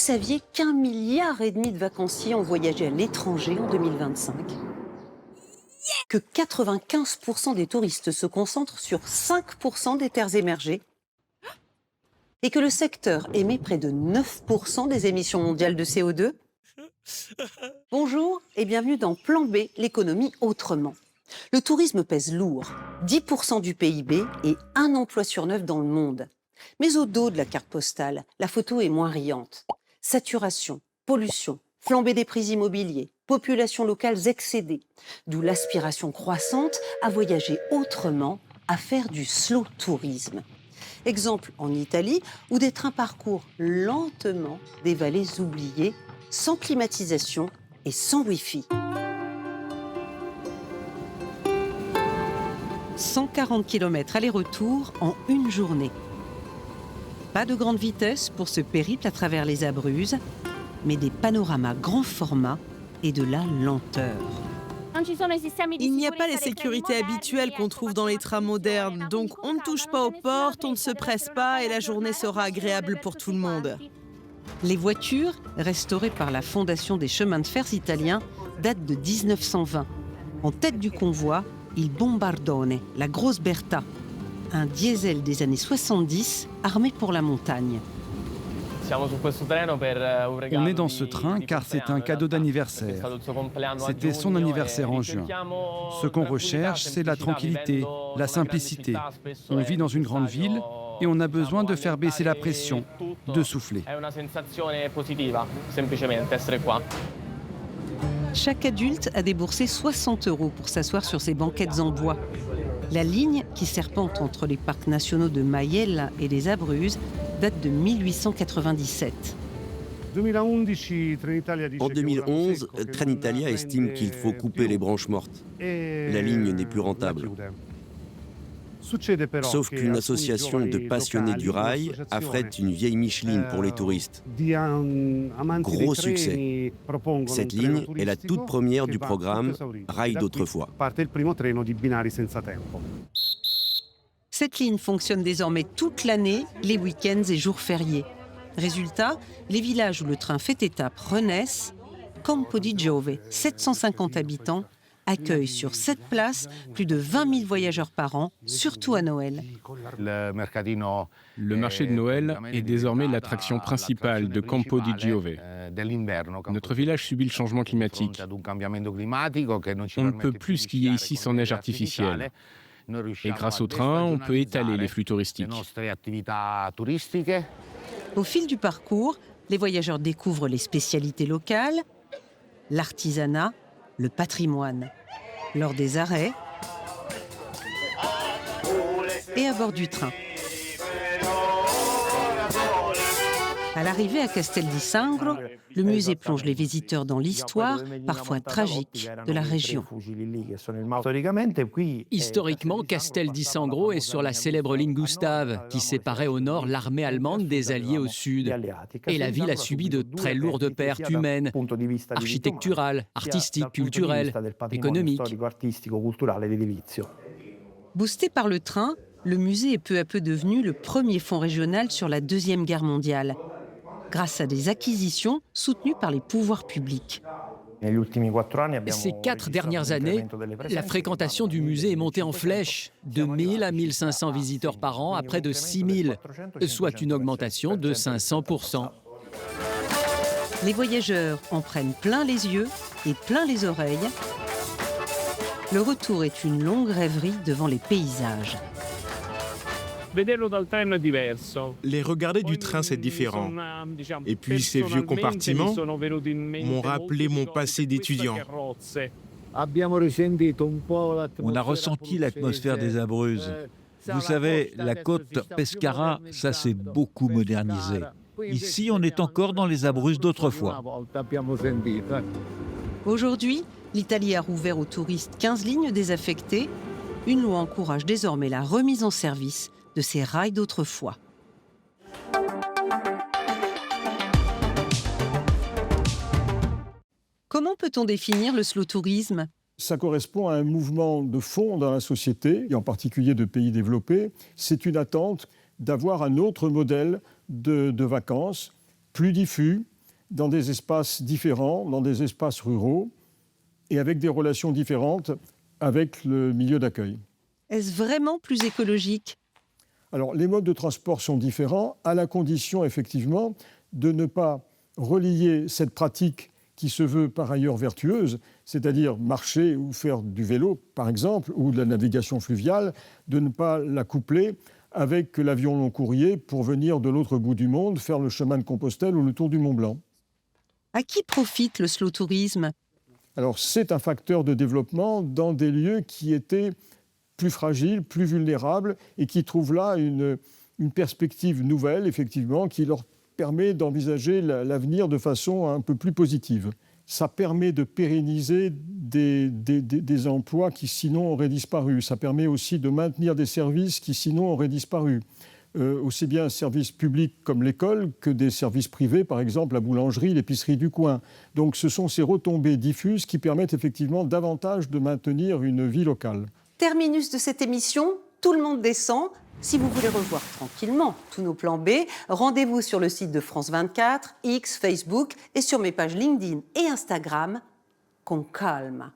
saviez qu'1,5 milliard de vacanciers ont voyagé à l'étranger en 2025 ? Que 95% des touristes se concentrent sur 5% des terres émergées ? Et que le secteur émet près de 9% des émissions mondiales de CO2 ? Bonjour et bienvenue dans Plan B, l'économie autrement. Le tourisme pèse lourd, 10% du PIB et 1 emploi sur 9 dans le monde. Mais au dos de la carte postale, la photo est moins riante. Saturation, pollution, flambée des prix immobiliers, populations locales excédées. D'où l'aspiration croissante à voyager autrement, à faire du slow tourisme. Exemple en Italie, où des trains parcourent lentement des vallées oubliées, sans climatisation et sans Wi-Fi. 140 km aller-retour en une journée. Pas de grande vitesse pour ce périple à travers les Abruzzes, mais des panoramas grand format et de la lenteur. Il n'y a pas les sécurités habituelles qu'on trouve dans les trains modernes, donc on ne touche pas aux portes, on ne se presse pas et la journée sera agréable pour tout le monde. Les voitures, restaurées par la Fondation des chemins de fer italiens, datent de 1920. En tête du convoi, il Bombardone, la grosse Bertha, un diesel des années 70 armé pour la montagne. On est dans ce train car c'est un cadeau d'anniversaire. C'était son anniversaire en juin. Ce qu'on recherche, c'est la tranquillité, la simplicité. On vit dans une grande ville et on a besoin de faire baisser la pression, de souffler. Chaque adulte a déboursé 60 € pour s'asseoir sur ces banquettes en bois. La ligne, qui serpente entre les parcs nationaux de Maiella et des Abruzzes, date de 1897. En 2011, Trenitalia estime qu'il faut couper les branches mortes. La ligne n'est plus rentable. Sauf qu'une association de passionnés du rail affrète une vieille Micheline pour les touristes. Gros succès. Cette ligne est la toute première du programme Rail d'autrefois. Cette ligne fonctionne désormais toute l'année, les week-ends et jours fériés. Résultat, les villages où le train fait étape renaissent. Campo di Giove, 750 habitants, accueille sur 7 places plus de 20 000 voyageurs par an, surtout à Noël. Le marché de Noël est désormais l'attraction principale de Campo di Giove. Notre village subit le changement climatique. On ne peut plus skier ici sans neige artificielle. Et grâce au train, on peut étaler les flux touristiques. Au fil du parcours, les voyageurs découvrent les spécialités locales, l'artisanat, le patrimoine. Lors des arrêts et à bord du train. À l'arrivée à Castel di Sangro, le musée plonge les visiteurs dans l'histoire, parfois tragique, de la région. Historiquement, Castel di Sangro est sur la célèbre ligne Gustave, qui séparait au nord l'armée allemande des Alliés au sud. Et la ville a subi de très lourdes pertes humaines, architecturales, artistiques, culturelles, économiques. Boosté par le train, le musée est peu à peu devenu le premier fonds régional sur la Deuxième Guerre mondiale, grâce à des acquisitions soutenues par les pouvoirs publics. Ces 4 dernières années, la fréquentation du musée est montée en flèche, de 1000 à 1500 visiteurs par an à près de 6000, soit une augmentation de 500%. Les voyageurs en prennent plein les yeux et plein les oreilles. Le retour est une longue rêverie devant les paysages. Les regarder du train, c'est différent. Et puis ces vieux compartiments m'ont rappelé mon passé d'étudiant. On a ressenti l'atmosphère des Abruzzes. Vous savez, la côte Pescara, ça s'est beaucoup modernisé. Ici, on est encore dans les Abruzzes d'autrefois. Aujourd'hui, l'Italie a rouvert aux touristes 15 lignes désaffectées. Une loi encourage désormais la remise en service de ces rails d'autrefois. Comment peut-on définir le slow tourisme ? Ça correspond à un mouvement de fond dans la société, et en particulier de pays développés. C'est une attente d'avoir un autre modèle de vacances, plus diffus, dans des espaces différents, dans des espaces ruraux, et avec des relations différentes avec le milieu d'accueil. Est-ce vraiment plus écologique? Alors, les modes de transport sont différents, à la condition, effectivement, de ne pas relier cette pratique qui se veut par ailleurs vertueuse, c'est-à-dire marcher ou faire du vélo, par exemple, ou de la navigation fluviale, de ne pas la coupler avec l'avion long courrier pour venir de l'autre bout du monde, faire le chemin de Compostelle ou le tour du Mont Blanc. À qui profite le slow tourisme? Alors, c'est un facteur de développement dans des lieux qui étaient plus fragiles, plus vulnérables, et qui trouvent là une perspective nouvelle, effectivement, qui leur permet d'envisager l'avenir de façon un peu plus positive. Ça permet de pérenniser des emplois qui sinon auraient disparu. Ça permet aussi de maintenir des services qui sinon auraient disparu. Aussi bien un service public comme l'école que des services privés, par exemple la boulangerie, l'épicerie du coin. Donc ce sont ces retombées diffuses qui permettent effectivement davantage de maintenir une vie locale. Terminus de cette émission, tout le monde descend. Si vous voulez revoir tranquillement tous nos plans B, rendez-vous sur le site de France 24, X, Facebook et sur mes pages LinkedIn et Instagram. Con calma.